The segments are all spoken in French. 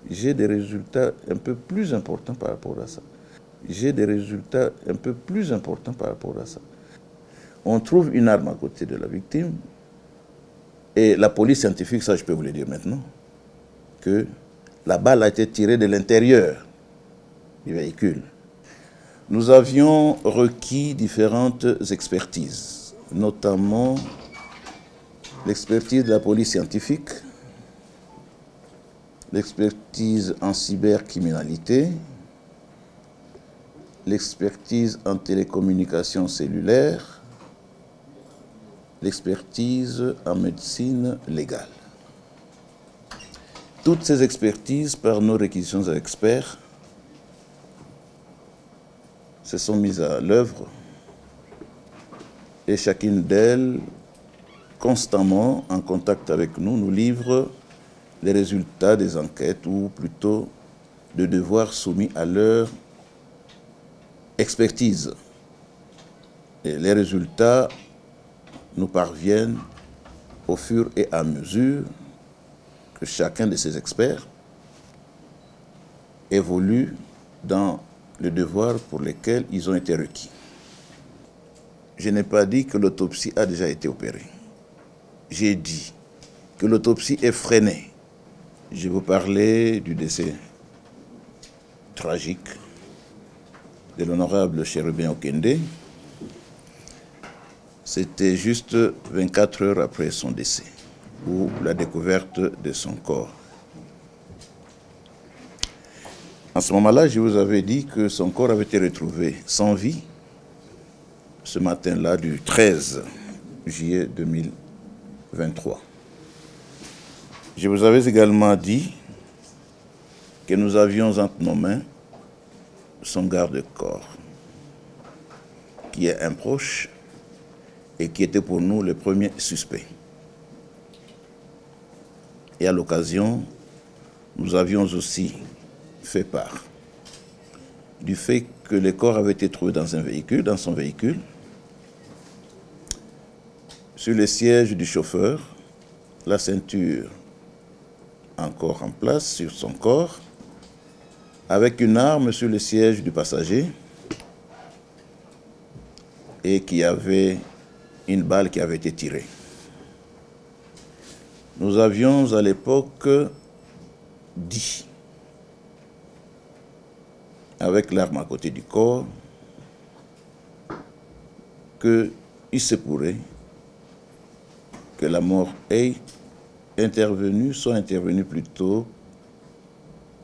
j'ai des résultats un peu plus importants par rapport à ça. J'ai des résultats un peu plus importants par rapport à ça. On trouve une arme à côté de la victime et la police scientifique, ça je peux vous le dire maintenant, que la balle a été tirée de l'intérieur du véhicule. Nous avions requis différentes expertises, notamment l'expertise de la police scientifique, l'expertise en cybercriminalité, l'expertise en télécommunications cellulaires, l'expertise en médecine légale. Toutes ces expertises, par nos réquisitions d'experts, se sont mises à l'œuvre et chacune d'elles, constamment en contact avec nous, nous livre les résultats des enquêtes ou plutôt de devoirs soumis à leur expertise. Et les résultats nous parviennent au fur et à mesure que chacun de ces experts évolue dans le devoir pour lesquels ils ont été requis. Je n'ai pas dit que l'autopsie a déjà été opérée. J'ai dit que l'autopsie est freinée. Je vous parlais du décès tragique de l'honorable Chérubin Okende. C'était juste 24 heures après son décès, ou la découverte de son corps. En ce moment-là, je vous avais dit que son corps avait été retrouvé sans vie ce matin-là du 13 juillet 2023. Je vous avais également dit que nous avions entre nos mains son garde-corps, qui est un proche et qui était pour nous le premier suspect. Et à l'occasion, nous avions aussi fait part du fait que le corps avait été trouvé dans un véhicule, dans son véhicule, sur le siège du chauffeur, la ceinture encore en place sur son corps, avec une arme sur le siège du passager et qui avait une balle qui avait été tirée. Nous avions à l'époque dit, avec l'arme à côté du corps, qu'il se pourrait que la mort ait intervenu, soit intervenue plutôt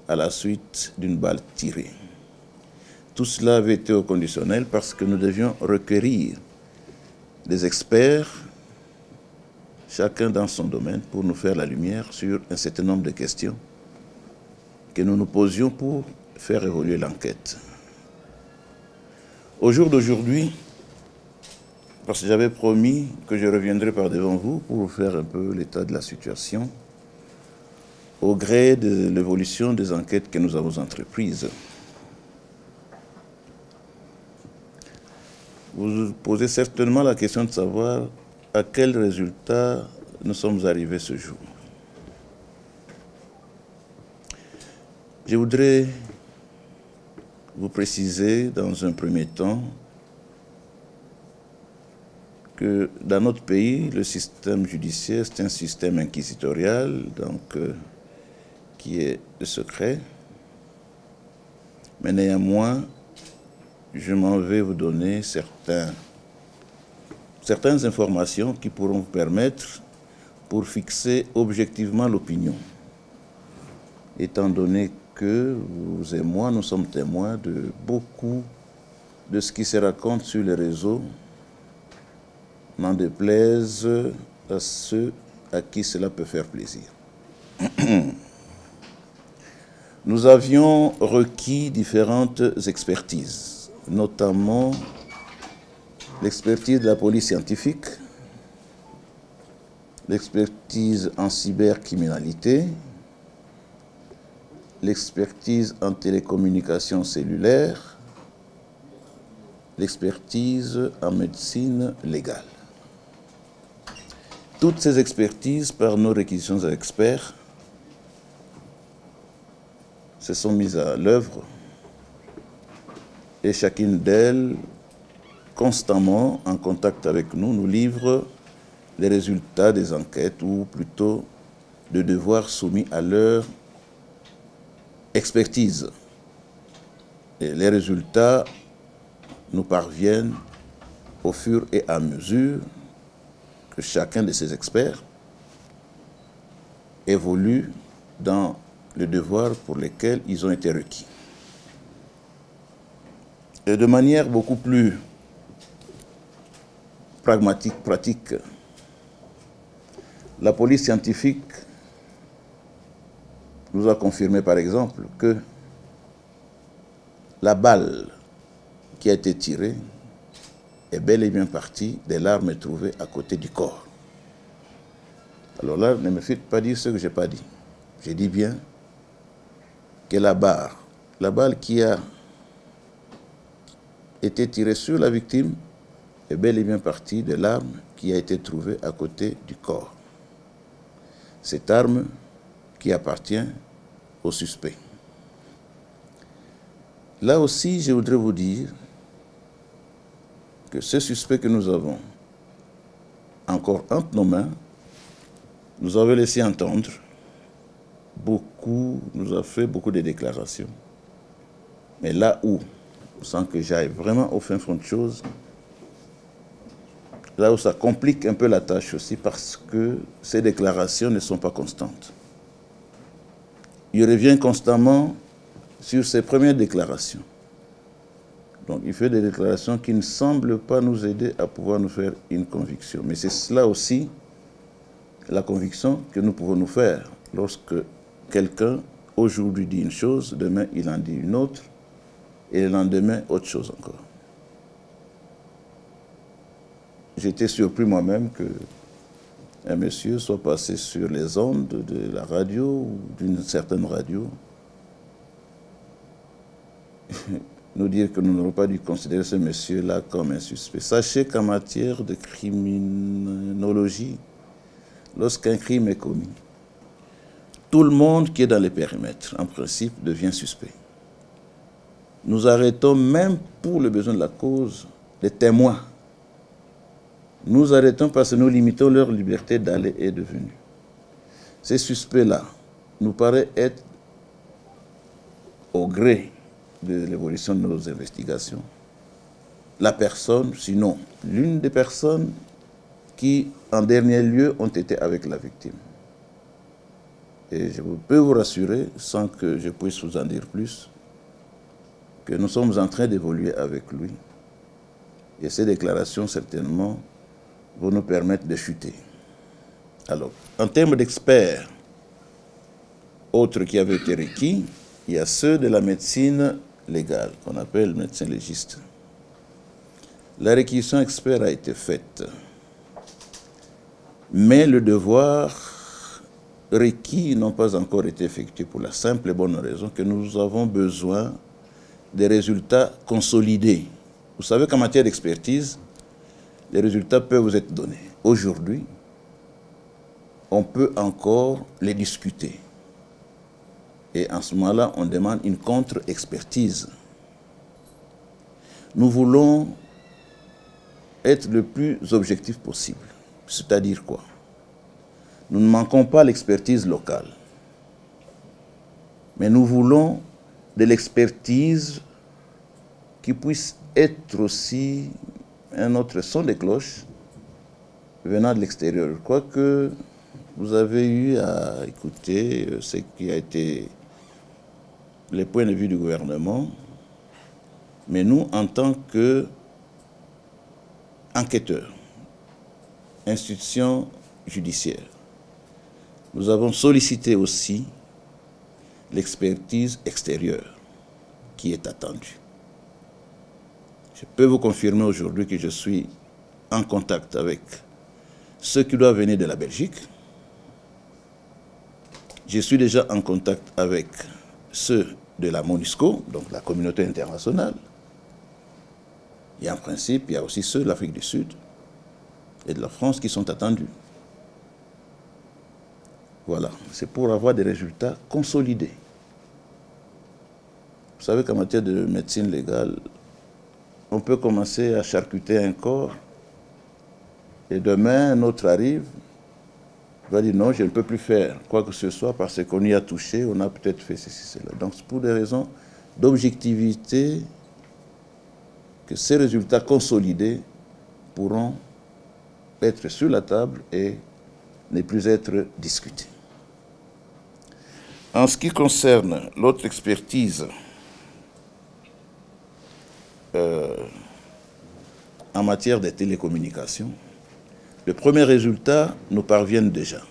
à la suite d'une balle tirée. Tout cela avait été au conditionnel parce que nous devions requérir des experts, chacun dans son domaine, pour nous faire la lumière sur un certain nombre de questions que nous nous posions pour faire évoluer l'enquête. Au jour d'aujourd'hui, parce que j'avais promis que je reviendrai par devant vous pour vous faire un peu l'état de la situation, au gré de l'évolution des enquêtes que nous avons entreprises. Vous vous posez certainement la question de savoir à quel résultat nous sommes arrivés ce jour. Je voudrais vous préciser dans un premier temps que dans notre pays, le système judiciaire, c'est un système inquisitorial, donc qui est secret. Mais néanmoins, je m'en vais vous donner certaines informations qui pourront vous permettre pour fixer objectivement l'opinion, étant donné que vous et moi, nous sommes témoins de beaucoup de ce qui se raconte sur les réseaux, n'en déplaise à ceux à qui cela peut faire plaisir. Nous avions requis différentes expertises, notamment l'expertise de la police scientifique, l'expertise en cybercriminalité, l'expertise en télécommunications cellulaires, l'expertise en médecine légale. Toutes ces expertises, par nos réquisitions d'experts, se sont mises à l'œuvre et chacune d'elles, constamment en contact avec nous, nous livre les résultats des enquêtes ou plutôt de devoirs soumis à leur expertise. Et les résultats nous parviennent au fur et à mesure que chacun de ces experts évolue dans le devoir pour lesquels ils ont été requis. Et de manière beaucoup plus pragmatique, pratique, la police scientifique nous a confirmé par exemple que la balle qui a été tirée est bel et bien partie des larmes trouvées à côté du corps. Alors là, ne me faites pas dire ce que je n'ai pas dit. Je dis bien que la balle qui a été tirée sur la victime est bel et bien partie de l'arme qui a été trouvée à côté du corps. Cette arme qui appartient au suspect. Là aussi, je voudrais vous dire que ce suspect que nous avons encore entre nos mains nous avait laissé entendre nous a fait beaucoup de déclarations. Mais là où, sans que j'aille vraiment au fin fond de choses, là où ça complique un peu la tâche aussi parce que ces déclarations ne sont pas constantes. Il revient constamment sur ses premières déclarations. Donc il fait des déclarations qui ne semblent pas nous aider à pouvoir nous faire une conviction. Mais c'est cela aussi, la conviction que nous pouvons nous faire lorsque quelqu'un aujourd'hui dit une chose, demain il en dit une autre, et le lendemain autre chose encore. J'étais surpris moi-même qu'un monsieur soit passé sur les ondes de la radio ou d'une certaine radio, nous dire que nous n'aurons pas dû considérer ce monsieur-là comme un suspect. Sachez qu'en matière de criminologie, lorsqu'un crime est commis, tout le monde qui est dans les périmètres, en principe, devient suspect. Nous arrêtons même pour le besoin de la cause les témoins. Nous arrêtons parce que nous limitons leur liberté d'aller et de venir. Ces suspects-là nous paraissent être au gré de l'évolution de nos investigations, la personne, sinon l'une des personnes qui, en dernier lieu, ont été avec la victime. Et je peux vous rassurer, sans que je puisse vous en dire plus, que nous sommes en train d'évoluer avec lui. Et ces déclarations, certainement, vont nous permettre de chuter. Alors, en termes d'experts, autres qui avaient été requis, il y a ceux de la médecine légale, qu'on appelle médecin légiste. La réquisition expert a été faite, mais le devoir requis n'ont pas encore été effectués pour la simple et bonne raison que nous avons besoin des résultats consolidés. Vous savez qu'en matière d'expertise, les résultats peuvent vous être donnés. Aujourd'hui, on peut encore les discuter. Et en ce moment-là, on demande une contre-expertise. Nous voulons être le plus objectif possible. C'est-à-dire quoi? Nous ne manquons pas l'expertise locale. Mais nous voulons de l'expertise qui puisse être aussi un autre son de cloche venant de l'extérieur. Je crois que vous avez eu à écouter ce qui a été les points de vue du gouvernement, mais nous, en tant qu'enquêteurs, institutions judiciaires, nous avons sollicité aussi l'expertise extérieure qui est attendue. Je peux vous confirmer aujourd'hui que je suis en contact avec ceux qui doivent venir de la Belgique. Je suis déjà en contact avec ceux de la MONUSCO, donc la communauté internationale. Et en principe, il y a aussi ceux de l'Afrique du Sud et de la France qui sont attendus. Voilà, c'est pour avoir des résultats consolidés. Vous savez qu'en matière de médecine légale, on peut commencer à charcuter un corps et demain, un autre arrive, va dire non, je ne peux plus faire quoi que ce soit parce qu'on y a touché, on a peut-être fait ceci, cela. Donc, c'est pour des raisons d'objectivité que ces résultats consolidés pourront être sur la table et ne plus être discutés. En ce qui concerne l'autre expertise en matière de télécommunications, les premiers résultats nous parviennent déjà.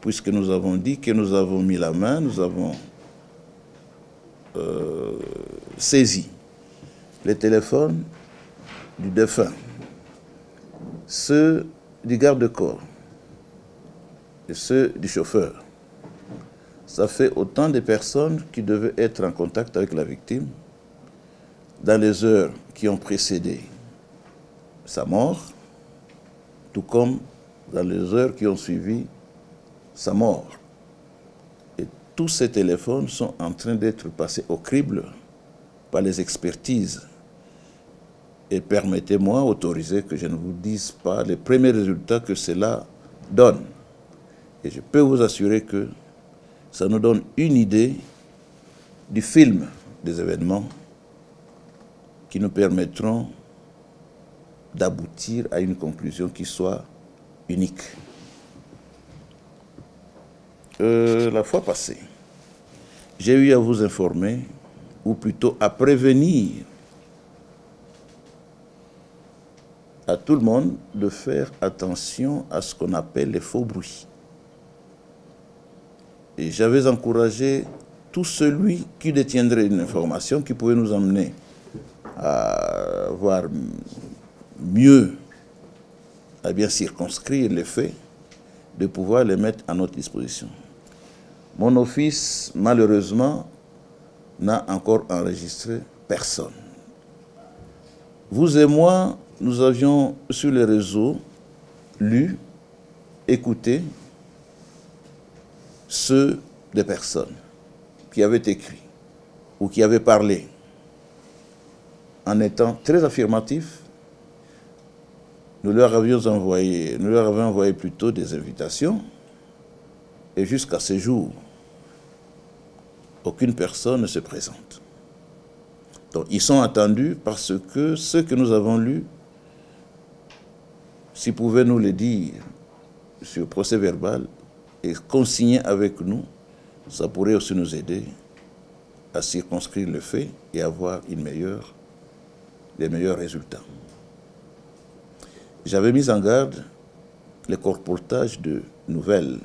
Puisque nous avons dit que nous avons mis la main, nous avons saisi les téléphones du défunt, ceux du garde-corps et ceux du chauffeur. Ça fait autant de personnes qui devaient être en contact avec la victime dans les heures qui ont précédé sa mort, tout comme dans les heures qui ont suivi sa mort. Et tous ces téléphones sont en train d'être passés au crible par les expertises. Et permettez-moi, autorisez que je ne vous dise pas les premiers résultats que cela donne. Et je peux vous assurer que ça nous donne une idée du film des événements qui nous permettront d'aboutir à une conclusion qui soit unique. La fois passée, j'ai eu à vous informer, ou plutôt à prévenir à tout le monde de faire attention à ce qu'on appelle les faux bruits. Et j'avais encouragé tout celui qui détiendrait une information qui pouvait nous emmener à voir mieux, à bien circonscrire les faits, de pouvoir les mettre à notre disposition. Mon office, malheureusement, n'a encore enregistré personne. Vous et moi, nous avions sur les réseaux lu, écouté ceux des personnes qui avaient écrit ou qui avaient parlé en étant très affirmatifs. Nous leur avions envoyé plutôt des invitations et jusqu'à ce jour, aucune personne ne se présente. Donc, ils sont attendus parce que ceux que nous avons lus, s'ils pouvaient nous le dire sur procès verbal et consigner avec nous, ça pourrait aussi nous aider à circonscrire le fait et avoir des meilleurs résultats. J'avais mis en garde les colportages de nouvelles.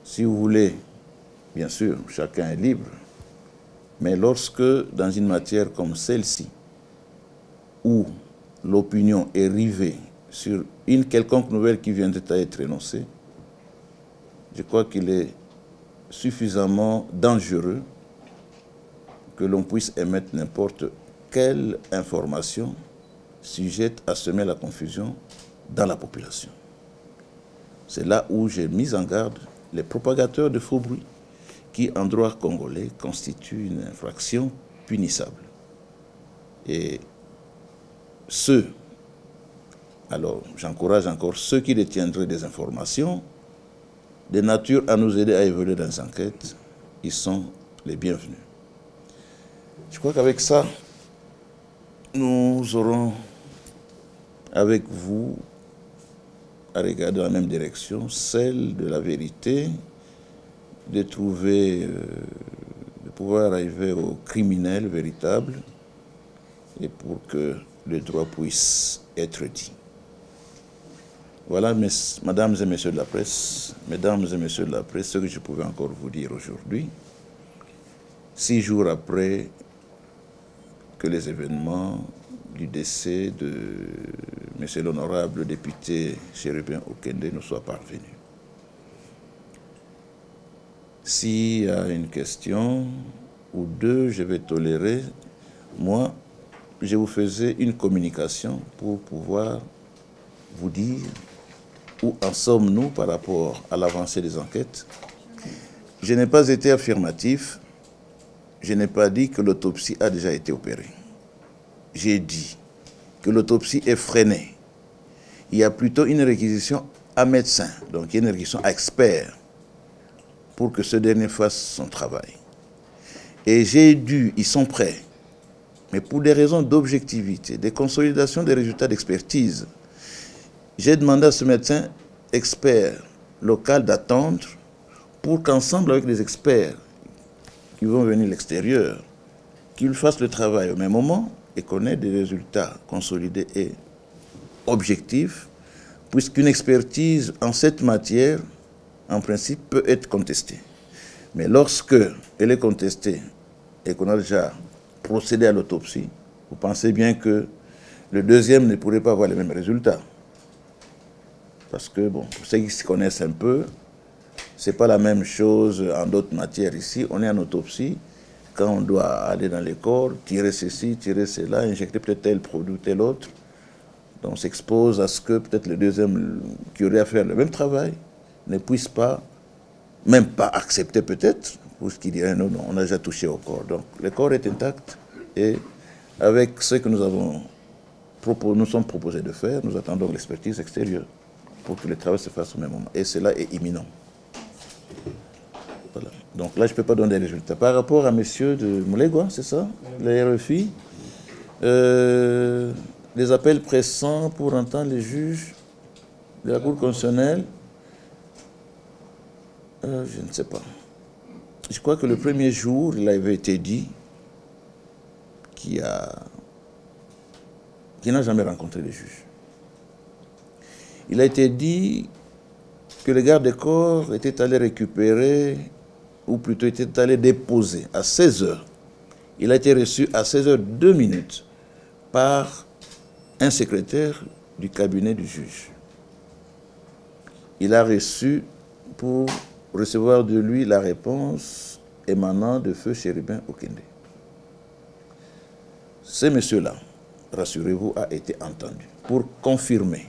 Si vous voulez, bien sûr, chacun est libre, mais lorsque, dans une matière comme celle-ci, où l'opinion est rivée sur une quelconque nouvelle qui vient d'être énoncée, je crois qu'il est suffisamment dangereux que l'on puisse émettre n'importe quelle information sujette à semer la confusion dans la population. C'est là où j'ai mis en garde les propagateurs de faux bruits qui, en droit congolais, constituent une infraction punissable. Et alors j'encourage encore ceux qui détiendraient des informations de nature à nous aider à évoluer dans les enquêtes, ils sont les bienvenus. Je crois qu'avec ça, nous aurons, avec vous, à regarder dans la même direction, celle de la vérité, de trouver, de pouvoir arriver au criminel véritable et pour que le droit puisse être dit. Voilà, mesdames et messieurs de la presse, ce que je pouvais encore vous dire aujourd'hui, 6 jours après que les événements du décès de M. l'honorable député Chérubin Okende nous soient parvenus. S'il y a une question ou deux, je vais tolérer. Moi, je vous faisais une communication pour pouvoir vous dire où en sommes-nous par rapport à l'avancée des enquêtes. Je n'ai pas été affirmatif. Je n'ai pas dit que l'autopsie a déjà été opérée. J'ai dit que l'autopsie est freinée. Il y a plutôt une réquisition à médecin, donc une réquisition à expert, pour que ce dernier fasse son travail. Et ils sont prêts, mais pour des raisons d'objectivité, de consolidation des résultats d'expertise, j'ai demandé à ce médecin expert local d'attendre pour qu'ensemble avec les experts qui vont venir de l'extérieur, qu'ils fassent le travail au même moment et qu'on ait des résultats consolidés et objectifs, puisqu'une expertise en cette matière, en principe, peut être contestée. Mais lorsque elle est contestée et qu'on a déjà procédé à l'autopsie, vous pensez bien que le deuxième ne pourrait pas avoir les mêmes résultats. Parce que, bon, pour ceux qui se connaissent un peu, ce n'est pas la même chose en d'autres matières ici. On est en autopsie, quand on doit aller dans les corps, tirer ceci, tirer cela, injecter peut-être tel produit, tel autre. Donc on s'expose à ce que peut-être le deuxième qui aurait à faire le même travail ne puisse pas, même pas accepter peut-être, pour ce qu'il dirait non, non, on a déjà touché au corps. Donc le corps est intact et avec ce que nous sommes proposés de faire, nous attendons l'expertise extérieure pour que le travail se fasse au même moment. Et cela est imminent. Voilà. Donc là, je ne peux pas donner les résultats. Par rapport à messieurs de Moulegua, c'est ça, les RFI, les appels pressants pour entendre les juges de la Cour constitutionnelle, je ne sais pas. Je crois que le premier jour, il avait été dit qu'il n'a jamais rencontré les juges. Il a été dit que le garde des corps était allé récupérer, ou plutôt était allé déposer à 16 h. Il a été reçu à 16 h 2 minutes par un secrétaire du cabinet du juge. Il a reçu pour recevoir de lui la réponse émanant de feu Chérubin Okende. Ce monsieur-là, rassurez-vous, a été entendu pour confirmer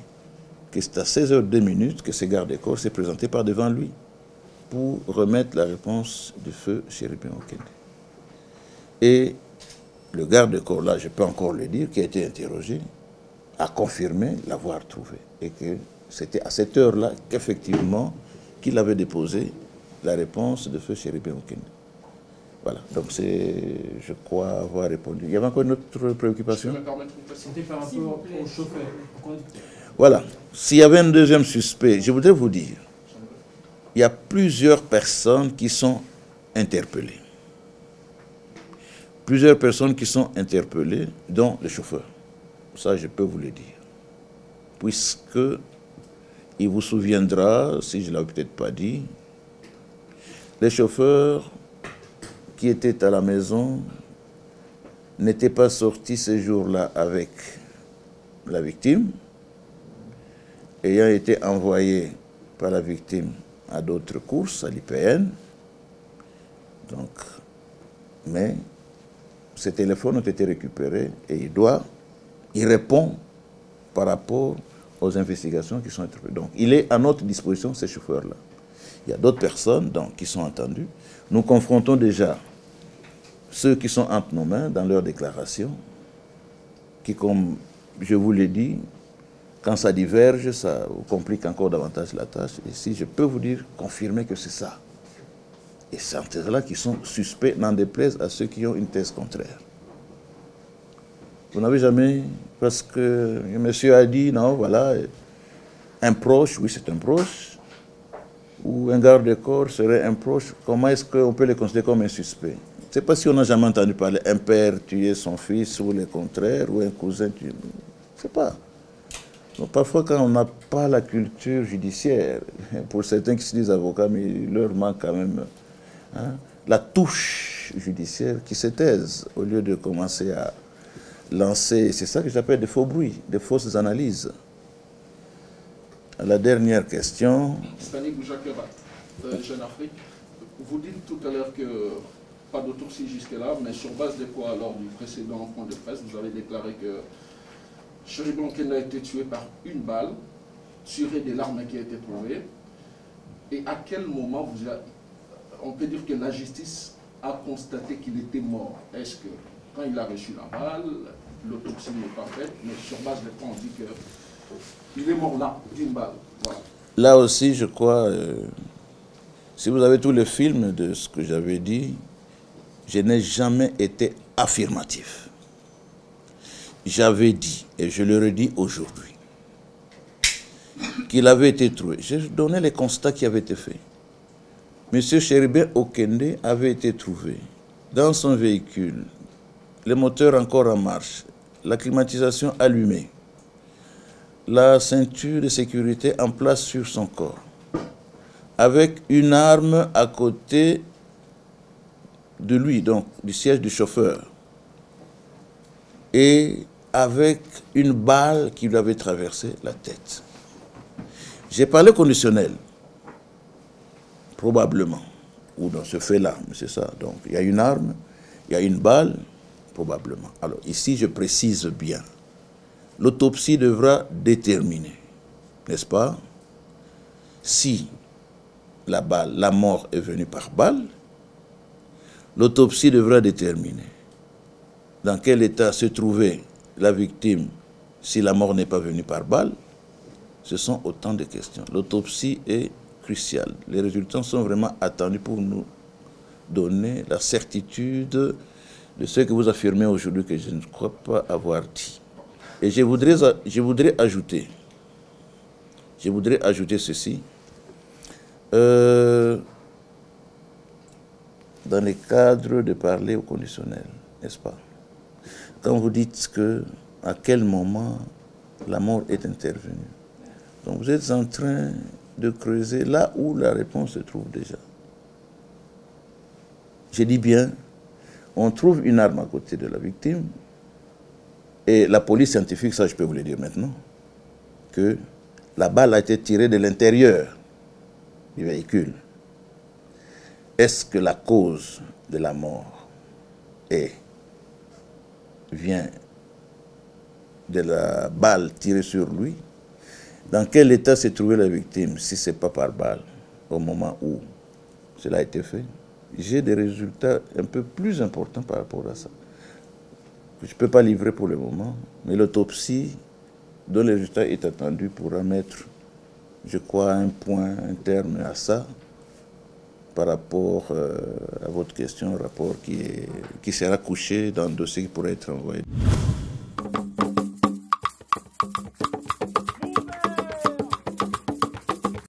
que c'est à 16 h 2 minutes que ce garde des corps s'est présenté par devant lui pour remettre la réponse du feu Chérubin Okende. Et le garde des corps, là, je peux encore le dire, qui a été interrogé, a confirmé l'avoir trouvé. Et que c'était à cette heure-là qu'effectivement, qu'il avait déposé la réponse de feu Chérubin Okende. Voilà, donc c'est, je crois, avoir répondu. Il y avait encore une autre préoccupation? C'était par rapport au chauffeur. Voilà, s'il y avait un deuxième suspect, je voudrais vous dire, il y a plusieurs personnes qui sont interpellées. Plusieurs personnes qui sont interpellées, dont le chauffeur. Ça, je peux vous le dire. Puisque il vous souviendra, si je ne l'avais peut-être pas dit, les chauffeurs qui étaient à la maison n'étaient pas sortis ce jour-là avec la victime, ayant été envoyés par la victime à d'autres courses, à l'IPN. Donc, mais ces téléphones ont été récupérés et il répond par rapport aux investigations qui sont interpellées. Donc, il est à notre disposition, ces chauffeurs-là. Il y a d'autres personnes donc, qui sont entendues. Nous confrontons déjà ceux qui sont entre nos mains dans leurs déclarations, qui, comme je vous l'ai dit, quand ça diverge, ça complique encore davantage la tâche. Et si je peux vous dire, confirmer que c'est ça. Et c'est entre ceux-là qui sont suspects, n'en déplaise à ceux qui ont une thèse contraire. Vous n'avez jamais, parce que le monsieur a dit, non, voilà, un proche, oui c'est un proche, ou un garde de corps serait un proche, comment est-ce qu'on peut le considérer comme un suspect? Je ne sais pas si on n'a jamais entendu parler, un père tuer son fils, ou le contraire, ou un cousin tuer, je ne sais pas. Donc parfois quand on n'a pas la culture judiciaire, pour certains qui se disent avocats, mais il leur manque quand même la touche judiciaire qui se taise, au lieu de commencer à lancer, c'est ça que j'appelle des faux bruits, des fausses analyses. La dernière question. Stanley Boujakera, Jeune Afrique, vous dites tout à l'heure que pas d'autopsie jusque-là, mais sur base de quoi, lors du précédent point de presse, vous avez déclaré que Chérubin Okende a été tué par une balle, tirée de l'arme qui a été trouvée. Et à quel moment on peut dire que la justice a constaté qu'il était mort. Est-ce que quand il a reçu la balle, l'autopsie n'est pas faite, mais sur base de quoi on dit qu'il est mort là, d'une balle. Voilà. Là aussi, je crois, si vous avez tous les films de ce que j'avais dit, je n'ai jamais été affirmatif. J'avais dit, et je le redis aujourd'hui, qu'il avait été trouvé. J'ai donné les constats qui avaient été faits. M. Chéribin Okende avait été trouvé dans son véhicule, les moteurs encore en marche, la climatisation allumée, la ceinture de sécurité en place sur son corps, avec une arme à côté de lui, donc du siège du chauffeur, et avec une balle qui lui avait traversé la tête. J'ai parlé conditionnel, probablement, ou dans ce fait-là, c'est ça. Donc il y a une arme, il y a une balle, probablement. Alors ici, je précise bien. L'autopsie devra déterminer, n'est-ce pas, si la mort est venue par balle. L'autopsie devra déterminer dans quel état se trouvait la victime si la mort n'est pas venue par balle. Ce sont autant de questions. L'autopsie est cruciale. Les résultats sont vraiment attendus pour nous donner la certitude de ce que vous affirmez aujourd'hui que je ne crois pas avoir dit. Et je voudrais ajouter ceci. Dans le cadre de parler au conditionnel, n'est-ce pas? Quand vous dites à quel moment la mort est intervenue, donc vous êtes en train de creuser là où la réponse se trouve déjà. Je dis bien, on trouve une arme à côté de la victime, et la police scientifique, ça je peux vous le dire maintenant, que la balle a été tirée de l'intérieur du véhicule. Est-ce que la cause de la mort vient de la balle tirée sur lui? Dans quel état s'est trouvée la victime si ce n'est pas par balle au moment où cela a été fait? J'ai des résultats un peu plus importants par rapport à ça. Je ne peux pas livrer pour le moment, mais l'autopsie dont le résultat est attendu pourra mettre, je crois, un terme à ça par rapport à votre question, un rapport qui sera couché dans le dossier qui pourrait être envoyé.